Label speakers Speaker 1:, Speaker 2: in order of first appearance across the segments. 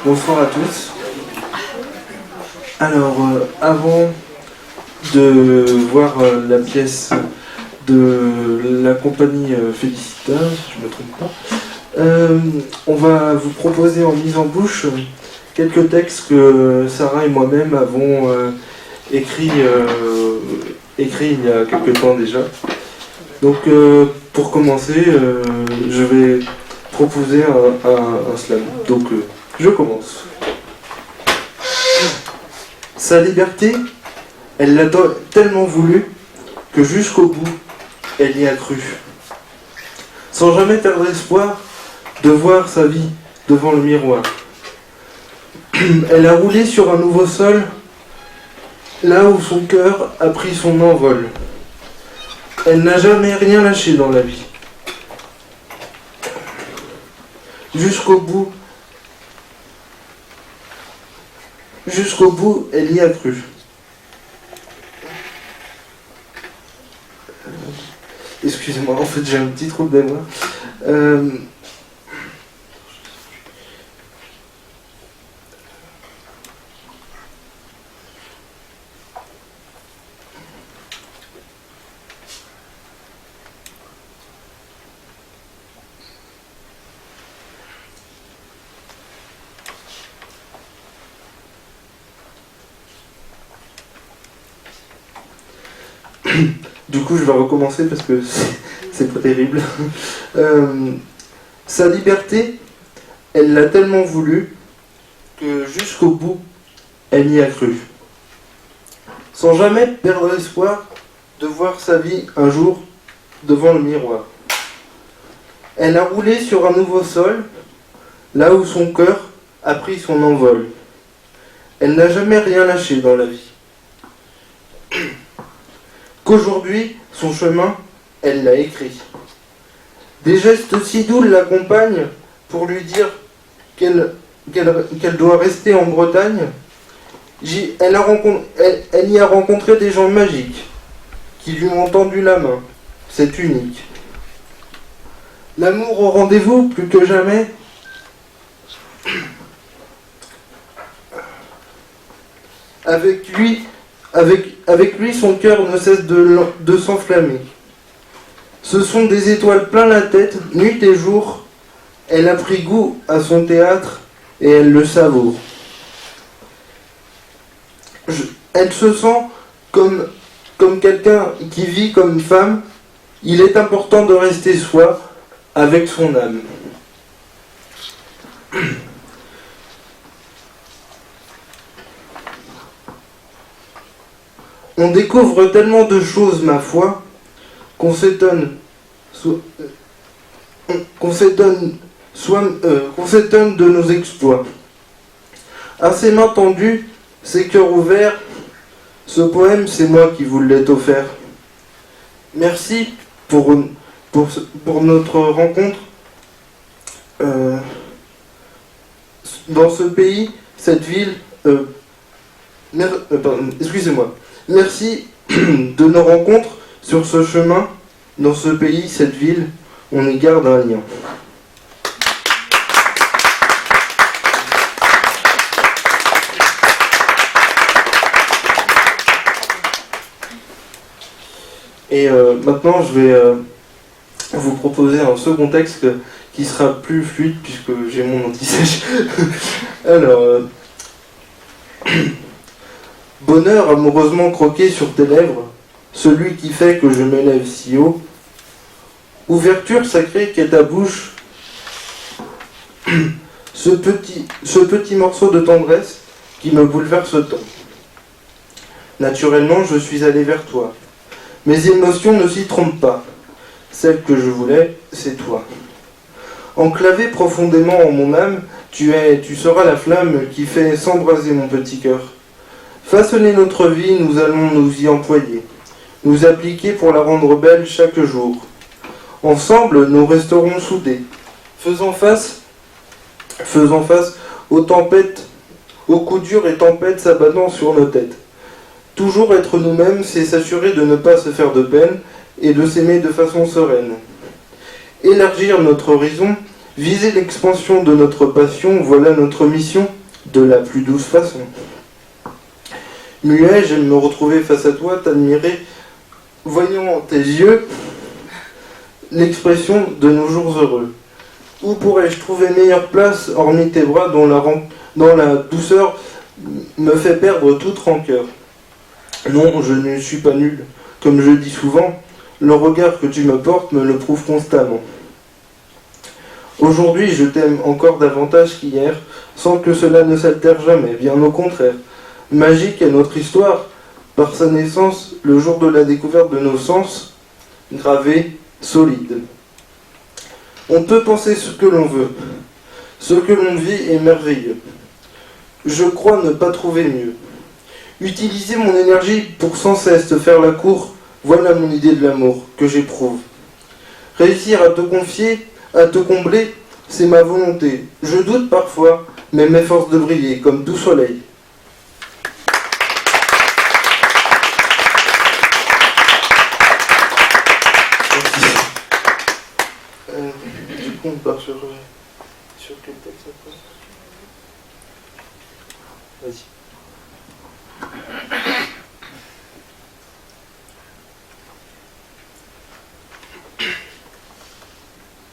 Speaker 1: Bonsoir à tous. Alors, avant de voir la pièce de la compagnie Félicita, si je ne me trompe pas, on va vous proposer en mise en bouche quelques textes que Sarah et moi-même avons écrits il y a quelques temps déjà. Donc, pour commencer, je vais proposer un slam. Donc, je commence. Sa liberté, elle l'a tellement voulu que jusqu'au bout, elle y a cru. Sans jamais perdre espoir de voir sa vie devant le miroir. Elle a roulé sur un nouveau sol, là où son cœur a pris son envol. Elle n'a jamais rien lâché dans la vie. Jusqu'au bout, elle y a cru. Excusez-moi, en fait j'ai un petit trouble de mémoire. Du coup, je vais recommencer parce que c'est pas terrible. Sa liberté, elle l'a tellement voulu que jusqu'au bout, elle y a cru. Sans jamais perdre espoir de voir sa vie un jour devant le miroir. Elle a roulé sur un nouveau sol, là où son cœur a pris son envol. Elle n'a jamais rien lâché dans la vie. Qu'aujourd'hui, son chemin, elle l'a écrit. Des gestes si doux l'accompagnent pour lui dire qu'elle doit rester en Bretagne. Elle y a rencontré des gens magiques qui lui ont tendu la main. C'est unique. L'amour au rendez-vous plus que jamais. Avec lui, son cœur ne cesse de s'enflammer. Ce sont des étoiles plein la tête, nuit et jour. Elle a pris goût à son théâtre et elle le savoure. Elle se sent comme quelqu'un qui vit comme femme. Il est important de rester soi avec son âme. On découvre tellement de choses, ma foi, qu'on s'étonne de nos exploits. À ses mains tendues, ses cœurs ouverts, ce poème, c'est moi qui vous l'ai offert. Merci pour notre rencontre dans ce pays, cette ville. Excusez-moi. Merci de nos rencontres sur ce chemin, dans ce pays, cette ville, on y garde un lien. Et maintenant, je vais vous proposer un second texte qui sera plus fluide puisque j'ai mon anti-sèche. Alors... Bonheur amoureusement croqué sur tes lèvres, celui qui fait que je m'élève si haut. Ouverture sacrée qu'est ta bouche, ce petit morceau de tendresse qui me bouleverse tant. Naturellement, je suis allé vers toi. Mes émotions ne s'y trompent pas. Celle que je voulais, c'est toi. Enclavé profondément en mon âme, tu seras la flamme qui fait s'embraser mon petit cœur. Façonner notre vie, nous allons nous y employer, nous appliquer pour la rendre belle chaque jour. Ensemble, nous resterons soudés, faisant face aux tempêtes, aux coups durs et tempêtes s'abattant sur nos têtes. Toujours être nous-mêmes, c'est s'assurer de ne pas se faire de peine et de s'aimer de façon sereine. Élargir notre horizon, viser l'expansion de notre passion, voilà notre mission. de la plus douce façon. Muet, j'aime me retrouver face à toi, t'admirer, voyant tes yeux l'expression de nos jours heureux. Où pourrais-je trouver meilleure place, hormis tes bras dont la douceur me fait perdre toute rancœur? Non, je ne suis pas nul. Comme je dis souvent, le regard que tu me portes me le prouve constamment. Aujourd'hui, je t'aime encore davantage qu'hier, sans que cela ne s'altère jamais, bien au contraire. Magique est notre histoire, par sa naissance, le jour de la découverte de nos sens, gravé, solide. On peut penser ce que l'on veut, ce que l'on vit est merveilleux. Je crois ne pas trouver mieux. Utiliser mon énergie pour sans cesse te faire la cour, voilà mon idée de l'amour que j'éprouve. Réussir à te confier, à te combler, c'est ma volonté. Je doute parfois, mais m'efforce de briller comme doux soleil. Du coup, on part sur quel texte après? Vas-y.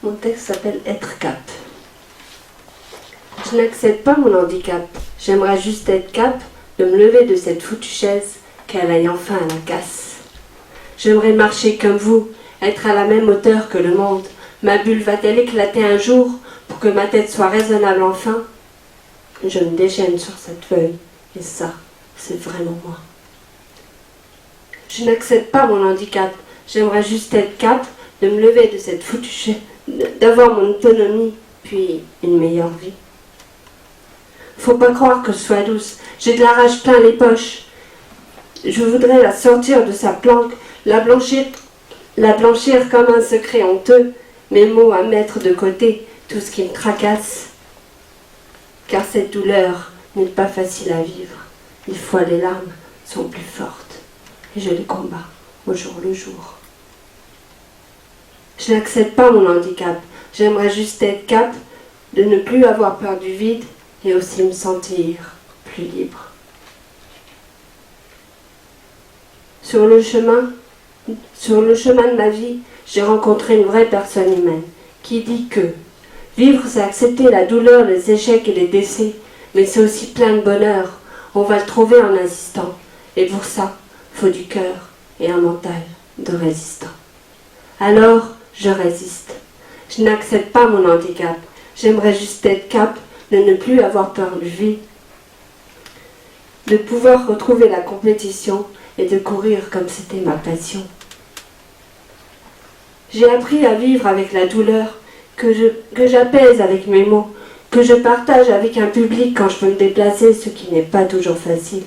Speaker 2: Mon texte s'appelle Être cap. Je n'accepte pas mon handicap. J'aimerais juste être cap de me lever de cette foutue chaise, qu'elle aille enfin à la casse. J'aimerais marcher comme vous, être à la même hauteur que le monde. Ma bulle va-t-elle éclater un jour pour que ma tête soit raisonnable enfin? Je me déchaîne sur cette feuille, et ça, c'est vraiment moi. Je n'accepte pas mon handicap. J'aimerais juste être cap de me lever de cette foutue chaise, d'avoir mon autonomie, puis une meilleure vie. Faut pas croire que je sois douce, j'ai de la rage plein les poches. Je voudrais la sortir de sa planque, la blanchir comme un secret honteux, mes mots à mettre de côté, tout ce qui me tracasse. Car cette douleur n'est pas facile à vivre. Des fois les larmes sont plus fortes, et je les combats au jour le jour. Je n'accepte pas mon handicap. J'aimerais juste être cap de ne plus avoir peur du vide et aussi me sentir plus libre. Sur le chemin de ma vie, j'ai rencontré une vraie personne humaine qui dit que vivre, c'est accepter la douleur, les échecs et les décès, mais c'est aussi plein de bonheur. On va le trouver en insistant. Et pour ça, faut du cœur et un mental de résistant. Alors, je résiste. Je n'accepte pas mon handicap. J'aimerais juste être cap de ne plus avoir peur du vide, de pouvoir retrouver la compétition et de courir comme c'était ma passion. J'ai appris à vivre avec la douleur, que j'apaise avec mes mots, que je partage avec un public quand je peux me déplacer, ce qui n'est pas toujours facile.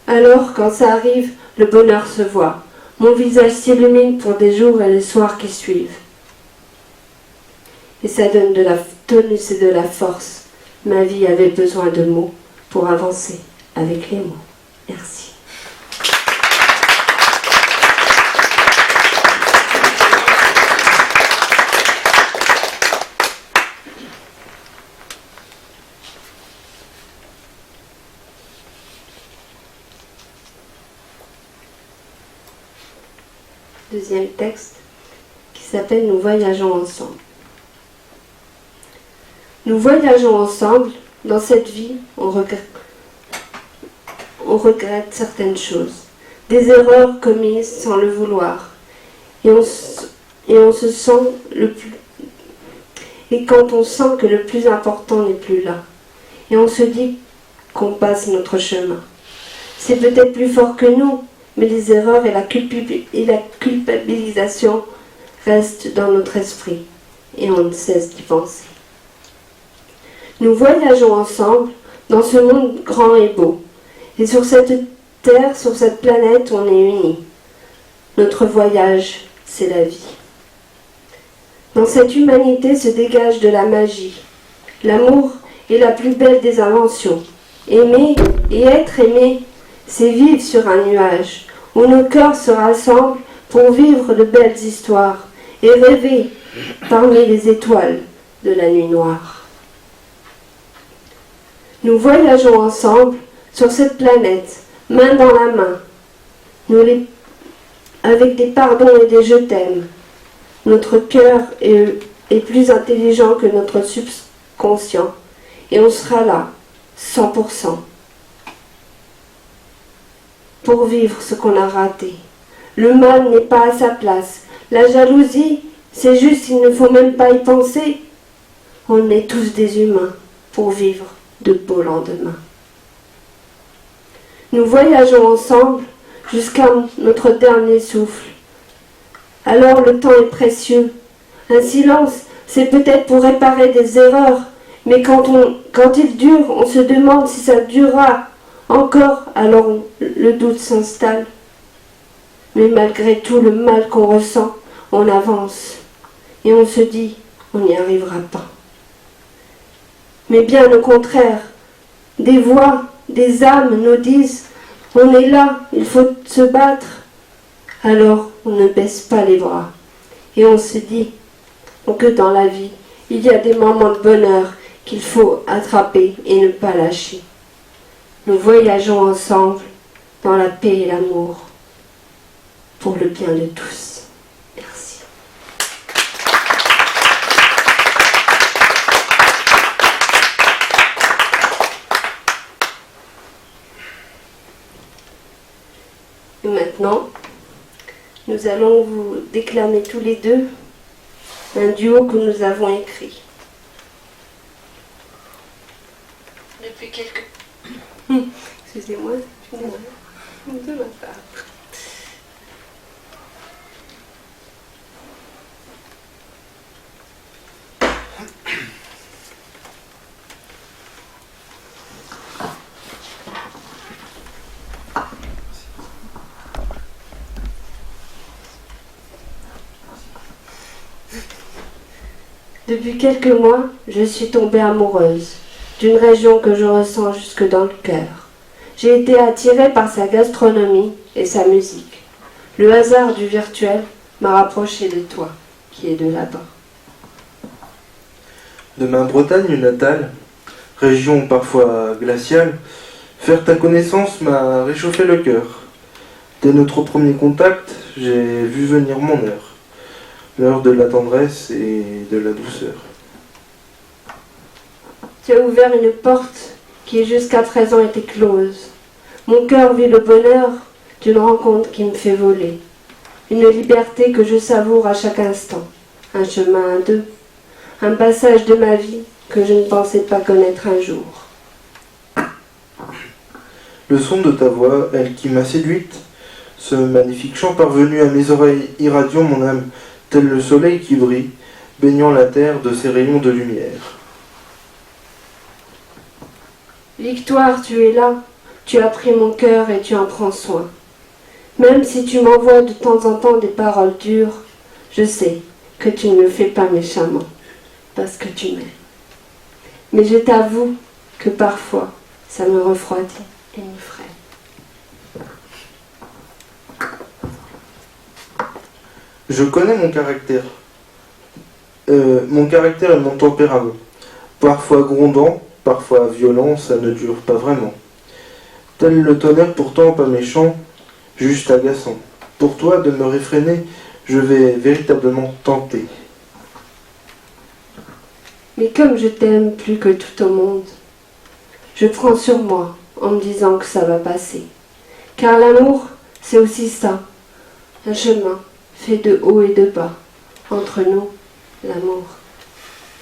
Speaker 2: Alors, quand ça arrive, le bonheur se voit. Mon visage s'illumine pour des jours et les soirs qui suivent. Et ça donne de la tonus et de la force. Ma vie avait besoin de mots pour avancer avec les mots. Merci. Deuxième texte qui s'appelle Nous voyageons ensemble. Nous voyageons ensemble. Dans cette vie, on regrette certaines choses, des erreurs commises sans le vouloir, et quand on sent que le plus important n'est plus là, et on se dit qu'on passe notre chemin. C'est peut-être plus fort que nous, mais les erreurs et la culpabilisation restent dans notre esprit, et on ne cesse d'y penser. Nous voyageons ensemble dans ce monde grand et beau. Et sur cette terre, sur cette planète, on est unis. Notre voyage, c'est la vie. Dans cette humanité se dégage de la magie. L'amour est la plus belle des inventions. Aimer et être aimé, c'est vivre sur un nuage, où nos cœurs se rassemblent pour vivre de belles histoires et rêver parmi les étoiles de la nuit noire. Nous voyageons ensemble sur cette planète, main dans la main, avec des pardons et des je t'aime. Notre cœur est plus intelligent que notre subconscient, et on sera là, 100%, pour vivre ce qu'on a raté. Le mal n'est pas à sa place. La jalousie, c'est juste, il ne faut même pas y penser. On est tous des humains pour vivre de beaux lendemains. Nous voyageons ensemble jusqu'à notre dernier souffle. Alors le temps est précieux. Un silence, c'est peut-être pour réparer des erreurs, mais quand il dure, on se demande si ça durera encore, alors le doute s'installe. Mais malgré tout le mal qu'on ressent, on avance et on se dit, on n'y arrivera pas. Mais bien au contraire, des voix, des âmes nous disent, on est là, il faut se battre. Alors on ne baisse pas les bras et on se dit que dans la vie, il y a des moments de bonheur qu'il faut attraper et ne pas lâcher. Nous voyageons ensemble dans la paix et l'amour pour le bien de tous. Merci. Et maintenant, nous allons vous déclamer tous les deux un duo que nous avons écrit. Depuis quelques... Excusez-moi, de ma part. Depuis quelques mois, je suis tombée amoureuse d'une région que je ressens jusque dans le cœur. J'ai été attirée par sa gastronomie et sa musique. Le hasard du virtuel m'a rapprochée de toi, qui est de là-bas.
Speaker 1: De ma Bretagne natale, région parfois glaciale, faire ta connaissance m'a réchauffé le cœur. Dès notre premier contact, j'ai vu venir mon heure. L'heure de la tendresse et de la douceur.
Speaker 2: Tu as ouvert une porte qui jusqu'à 13 ans était close. Mon cœur vit le bonheur d'une rencontre qui me fait voler. Une liberté que je savoure à chaque instant. Un chemin à deux. Un passage de ma vie que je ne pensais pas connaître un jour.
Speaker 1: Le son de ta voix, elle qui m'a séduite, ce magnifique chant parvenu à mes oreilles irradiant mon âme, tel le soleil qui brille, baignant la terre de ses rayons de lumière.
Speaker 2: Victoire, tu es là, tu as pris mon cœur et tu en prends soin. Même si tu m'envoies de temps en temps des paroles dures, je sais que tu ne le fais pas méchamment, parce que tu m'aimes. Mais je t'avoue que parfois, ça me refroidit et m'effraie.
Speaker 1: Je connais mon caractère et mon tempérament. Parfois grondant, parfois violent, ça ne dure pas vraiment. Tel le tonnerre pourtant pas méchant, juste agaçant. Pour toi, de me réfréner, je vais véritablement tenter.
Speaker 2: Mais comme je t'aime plus que tout au monde, je prends sur moi en me disant que ça va passer. Car l'amour, c'est aussi ça, un chemin fait de haut et de bas. Entre nous, l'amour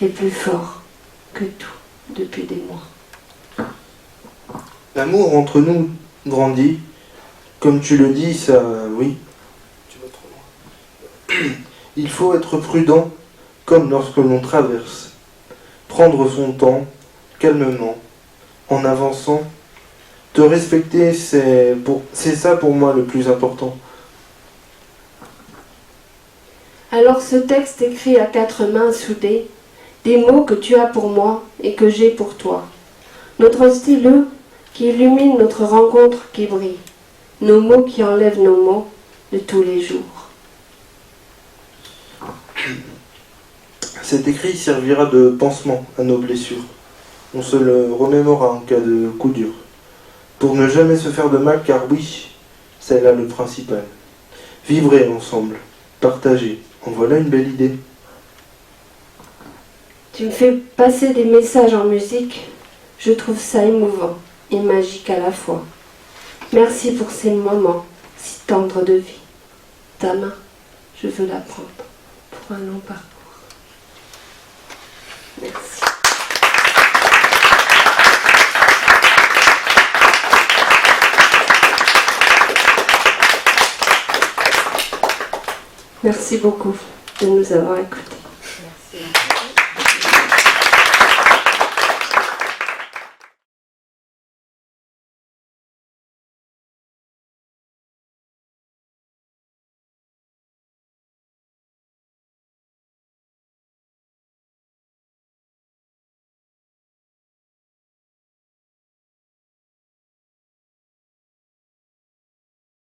Speaker 2: est plus fort que tout depuis des mois.
Speaker 1: L'amour entre nous grandit. Comme tu le dis, ça... oui. Tu vas trop loin. Il faut être prudent, comme lorsque l'on traverse. Prendre son temps, calmement, en avançant. Te respecter, c'est ça pour moi le plus important.
Speaker 2: Alors ce texte écrit à 4 mains soudées, des mots que tu as pour moi et que j'ai pour toi. Notre stylo qui illumine notre rencontre qui brille. Nos mots qui enlèvent nos mots de tous les jours.
Speaker 1: Cet écrit servira de pansement à nos blessures. On se le remémora en cas de coup dur. Pour ne jamais se faire de mal, car oui, c'est là le principal. Vivre ensemble, partager, en voilà une belle idée.
Speaker 2: Tu me fais passer des messages en musique. Je trouve ça émouvant et magique à la fois. Merci pour ces moments si tendres de vie. Ta main, je veux la prendre pour un long parcours. Merci. Merci beaucoup de nous avoir écoutés.